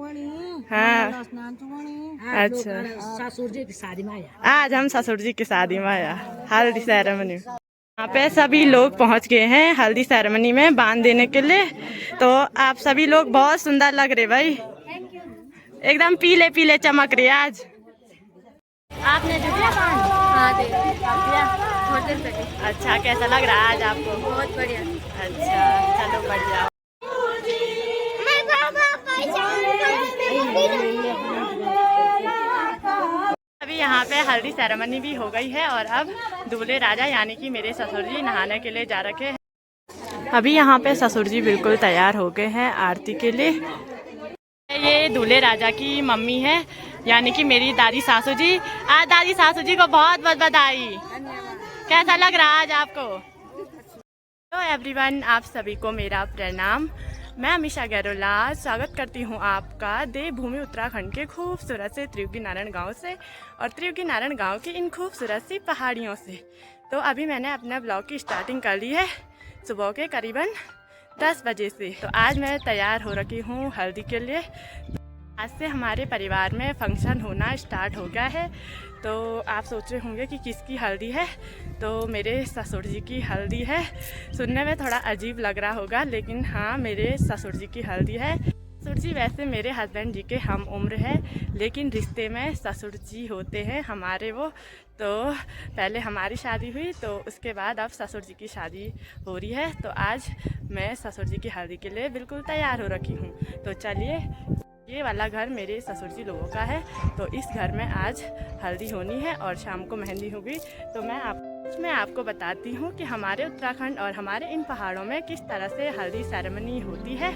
हाँ अच्छा, ससुर जी की शादी में आया। आज हम ससुर जी की शादी में आया हल्दी सेरेमनी। यहाँ पे सभी लोग पहुँच गए हैं हल्दी सेरेमनी में बांध देने के लिए। तो आप सभी लोग बहुत सुंदर लग रहे भाई, एकदम पीले पीले चमक रहे आज। आपने दे दिया बांध? हाँ दे दिया, बहुत दिन तक। अच्छा, कैसा लग रहा है आज आपको? बहुत बढ़िया। अच्छा चलो बढ़िया। अभी यहाँ पे हल्दी सेरेमनी भी हो गई है और अब दूल्हे राजा यानी कि मेरे ससुर जी नहाने के लिए जा रखे हैं। अभी यहाँ पे ससुर जी बिल्कुल तैयार हो गए हैं आरती के लिए। ये दूल्हे राजा की मम्मी है यानी कि मेरी दादी सासू जी। आज दादी सासू जी को बहुत बहुत बधाई। कैसा लग रहा है आज आपको? तो एवरीवन, आप सभी को मेरा प्रणाम। मैं अमीषा गैरोला स्वागत करती हूँ आपका देवभूमि उत्तराखंड के खूबसूरत से त्रियुगी नारायण गांव से और त्रियुगी नारायण गांव की इन खूबसूरत सी पहाड़ियों से। तो अभी मैंने अपने ब्लॉग की स्टार्टिंग कर ली है सुबह के करीबन 10 बजे से। तो आज मैं तैयार हो रखी हूँ हल्दी के लिए। आज से हमारे परिवार में फंक्शन होना स्टार्ट हो गया है। तो आप सोच रहे होंगे कि किसकी हल्दी है, तो मेरे ससुर जी की हल्दी है। सुनने में थोड़ा अजीब लग रहा होगा लेकिन हाँ, मेरे ससुर जी की हल्दी है। ससुर जी वैसे मेरे हस्बैंड जी के हम उम्र है लेकिन रिश्ते में ससुर जी होते हैं हमारे वो। तो पहले हमारी शादी हुई तो उसके बाद अब ससुर जी की शादी हो रही है। तो आज मैं ससुर जी की हल्दी के लिए बिल्कुल तैयार हो रखी हूँ। तो चलिए, ये वाला घर मेरे ससुर जी लोगों का है। तो इस घर में आज हल्दी होनी है और शाम को मेहंदी होगी। तो मैं आपको बताती हूँ कि हमारे उत्तराखंड और हमारे इन पहाड़ों में किस तरह से हल्दी सेरेमनी होती है।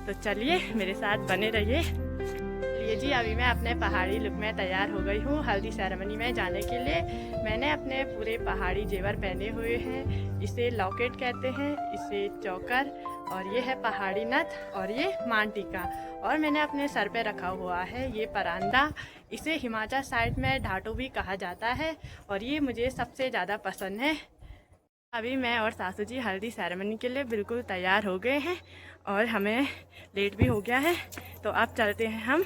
तो चलिए मेरे साथ बने रहिए। चलिए जी, अभी मैं अपने पहाड़ी लुक में तैयार हो गई हूँ हल्दी सेरेमनी में जाने के लिए। मैंने अपने पूरे पहाड़ी जेवर पहने हुए हैं। इसे लॉकेट कहते हैं, इसे चौकर, और ये है पहाड़ी नथ और ये मान टीका। और मैंने अपने सर पे रखा हुआ है ये परांदा। इसे हिमाचल साइड में ढाटू भी कहा जाता है और ये मुझे सबसे ज़्यादा पसंद है। अभी मैं और सासू जी हल्दी सेरेमनी के लिए बिल्कुल तैयार हो गए हैं और हमें लेट भी हो गया है। तो अब चलते हैं हम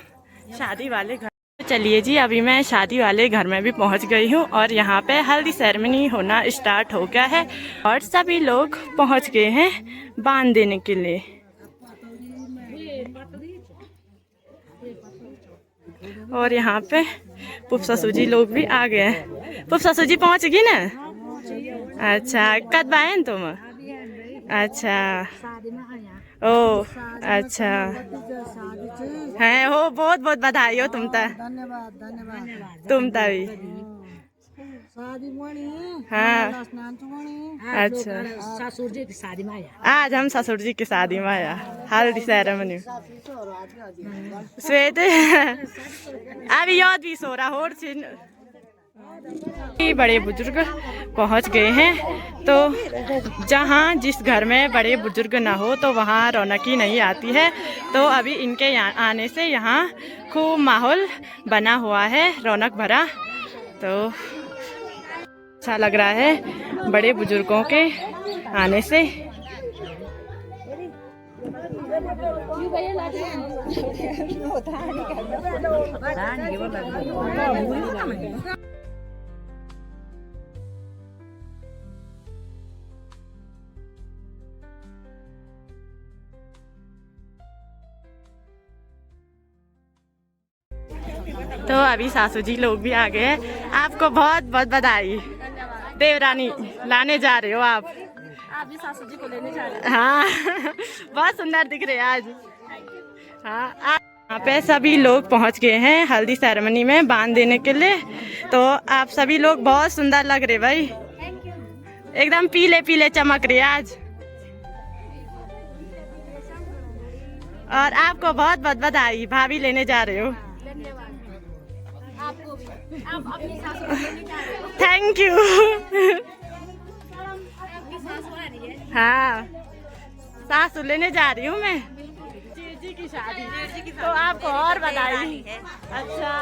शादी वाले घर। चलिए जी, अभी मैं शादी वाले घर में भी पहुंच गई हूं और यहाँ पे हल्दी सेरेमनी होना स्टार्ट हो गया है और सभी लोग पहुंच गए हैं बांध देने के लिए। और यहाँ पे पुप ससुर जी लोग भी आ गए हैं। पुप ससुर जी पहुँच गई ना? अच्छा, कब आए तुम? अच्छा, ओ अच्छा है हो, बहुत बहुत बधाई हो तुम ता। धन्यवाद तुम तभी हाँ। अच्छा, ससुर जी की शादी में आया। आज हम ससुर जी की शादी में आया हल्दी सेरेमनी। श्वेत अभी याद भी सो रहा हो। बड़े बुजुर्ग पहुंच गए हैं। तो जहां जिस घर में बड़े बुजुर्ग ना हो तो वहां रौनक ही नहीं आती है। तो अभी इनके आने से यहाँ खूब माहौल बना हुआ है, रौनक भरा। तो अच्छा लग रहा है बड़े बुजुर्गों के आने से। तो अभी सासू जी लोग भी आ गए हैं। आपको बहुत बहुत बधाई। देवरानी लाने जा रहे हो आप भी सासू जी को लेने जा रहे हैं। हाँ बहुत सुंदर दिख रहे हैं आज। हाँ, यहाँ पे सभी लोग पहुँच गए हैं हल्दी सेरेमनी में बांध देने के लिए। तो आप सभी लोग बहुत सुंदर लग रहे भाई, एकदम पीले पीले चमक रहे आज। और आपको बहुत बहुत बधाई, भाभी लेने जा रहे हो। आपको भी, आप अपनी सासू को लेने जा रहे हो। Thank you. आपकी सासू आ रही है। हाँ, सासू लेने जा रही हूँ मैं। जी की शादी, तो आपको और बधाई। अच्छा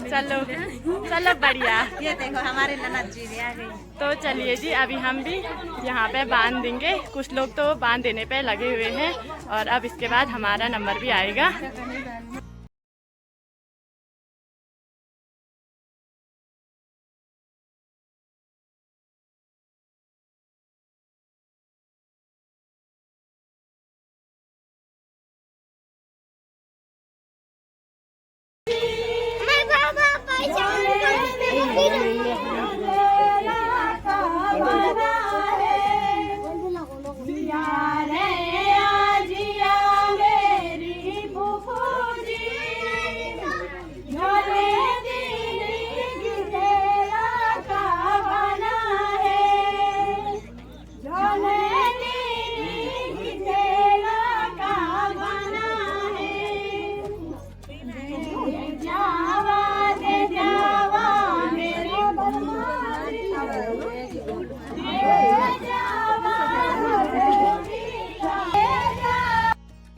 चलो चलो बढ़िया। ये देखो हमारे ननद जी भी आ गई। तो चलिए जी, अभी हम भी यहाँ पे बांध देंगे। कुछ लोग तो बांध देने पे लगे हुए हैं और अब इसके बाद हमारा नंबर भी आएगा।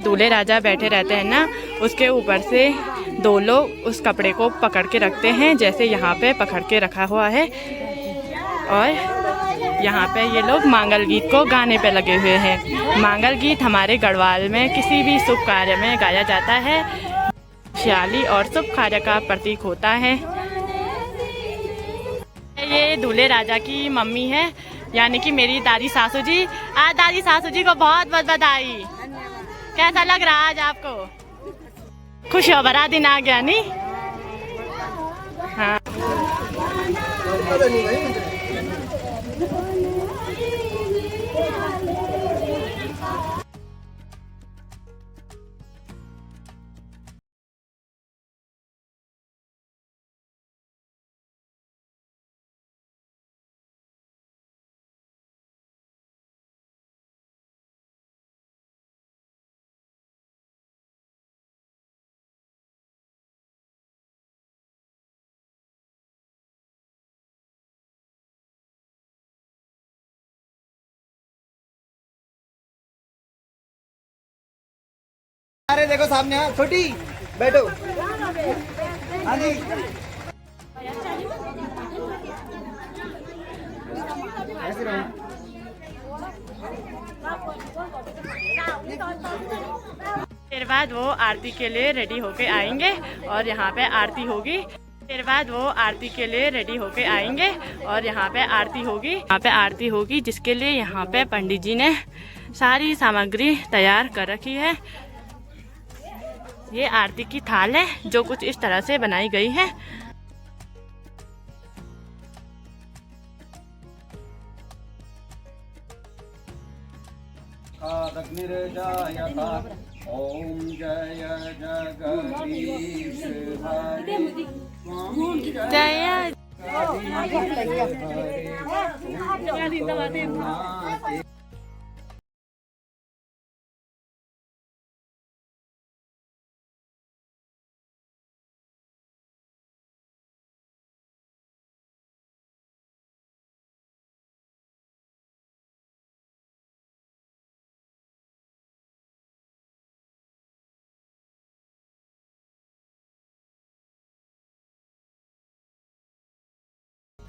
दूल्हे राजा बैठे रहते हैं ना, उसके ऊपर से दो लोग उस कपड़े को पकड़ के रखते हैं, जैसे यहाँ पे पकड़ के रखा हुआ है। और यहाँ पे ये लोग मांगल गीत को गाने पे लगे हुए हैं। मांगल गीत हमारे गढ़वाल में किसी भी शुभ कार्य में गाया जाता है। खुशहाली और शुभ कार्य का प्रतीक होता है। ये दूल्हे राजा की मम्मी है, यानी कि मेरी दादी सासू जी। आज दादी सासू जी को बहुत बहुत बधाई। कैसा लग रहा आज आपको? खुश हो, बड़ा दिन आ गया नहीं? हाँ। अरे देखो सामने, हाँ छोटी बैठो। हाँ जी, ऐसे रहो। फिर बाद वो आरती के लिए रेडी होके आएंगे और यहाँ पे आरती होगी। फिर बाद वो आरती के लिए रेडी होके आएंगे और यहाँ पे आरती होगी। यहाँ पे आरती होगी, जिसके लिए यहाँ पे पंडित जी ने सारी सामग्री तैयार कर रखी है। ये आरती की थाल है जो कुछ इस तरह से बनाई गई है। ओम जय जगदीश जय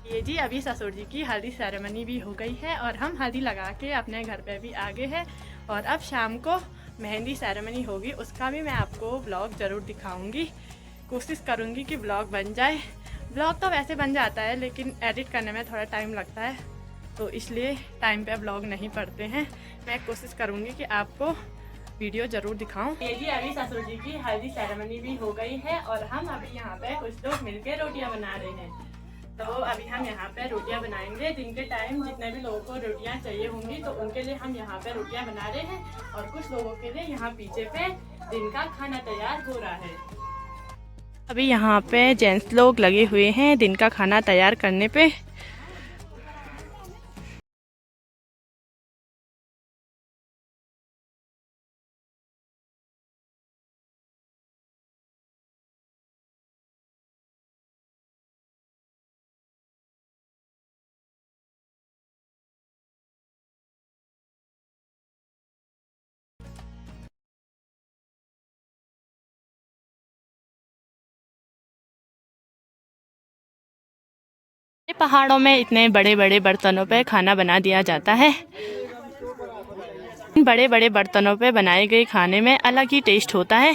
ये जी, अभी ससुर जी की हल्दी सेरेमनी भी हो गई है और हम हल्दी लगा के अपने घर पे भी आ गए हैं। और अब शाम को मेहंदी सेरेमनी होगी, उसका भी मैं आपको ब्लॉग ज़रूर दिखाऊंगी। कोशिश करूंगी कि ब्लॉग बन जाए। ब्लॉग तो वैसे बन जाता है, लेकिन एडिट करने में थोड़ा टाइम लगता है, तो इसलिए टाइम पे ब्लॉग नहीं पड़ते हैं। मैं कोशिश करूँगी कि आपको वीडियो ज़रूर दिखाऊं। ये जी, अभी ससुर जी की हल्दी सेरेमनी भी हो गई है और हम अभी यहाँ पे कुछ लोग मिलकर रोटियाँ बना रहे हैं। तो अभी हम यहाँ पे रोटियां बनाएंगे। दिन के टाइम जितने भी लोगों को रोटियां चाहिए होंगी तो उनके लिए हम यहाँ पे रोटियां बना रहे हैं और कुछ लोगों के लिए यहाँ पीछे पे दिन का खाना तैयार हो रहा है। अभी यहाँ पे जेंट्स लोग लगे हुए हैं दिन का खाना तैयार करने पे। पहाड़ों में इतने बड़े बड़े बर्तनों पे खाना बना दिया जाता है। इन बड़े बड़े बर्तनों पे बनाए गए खाने में अलग ही टेस्ट होता है।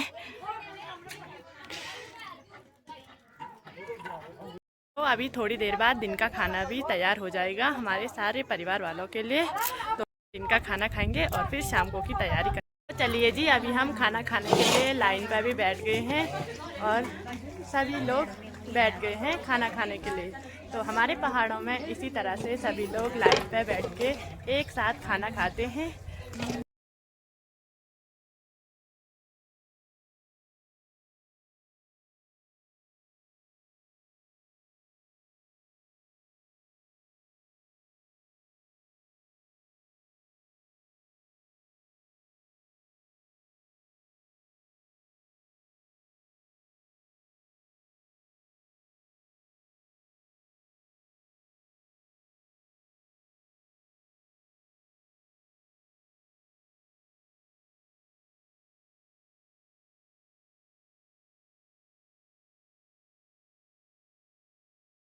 तो अभी थोड़ी देर बाद दिन का खाना भी तैयार हो जाएगा हमारे सारे परिवार वालों के लिए। तो दिन का खाना खाएंगे और फिर शाम को की तैयारी करेंगे। तो चलिए जी, अभी हम खाना खाने के लिए लाइन पर भी बैठ गए हैं और सभी लोग बैठ गए हैं खाना खाने के लिए। तो हमारे पहाड़ों में इसी तरह से सभी लोग लाइन पर बैठ के एक साथ खाना खाते हैं।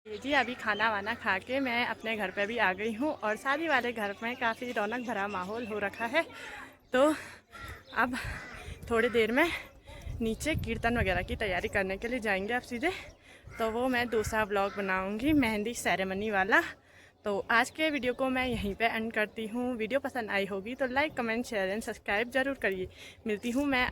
जी, अभी खाना वाना खा के मैं अपने घर पे भी आ गई हूँ और शादी वाले घर में काफ़ी रौनक भरा माहौल हो रखा है। तो अब थोड़ी देर में नीचे कीर्तन वगैरह की तैयारी करने के लिए जाएंगे अब सीधे। तो वो मैं दूसरा ब्लॉग बनाऊंगी मेहंदी सेरेमनी वाला। तो आज के वीडियो को मैं यहीं पे एंड करती हूँ। वीडियो पसंद आई होगी तो like comment share and subscribe ज़रूर करिए। मिलती हूँ मैं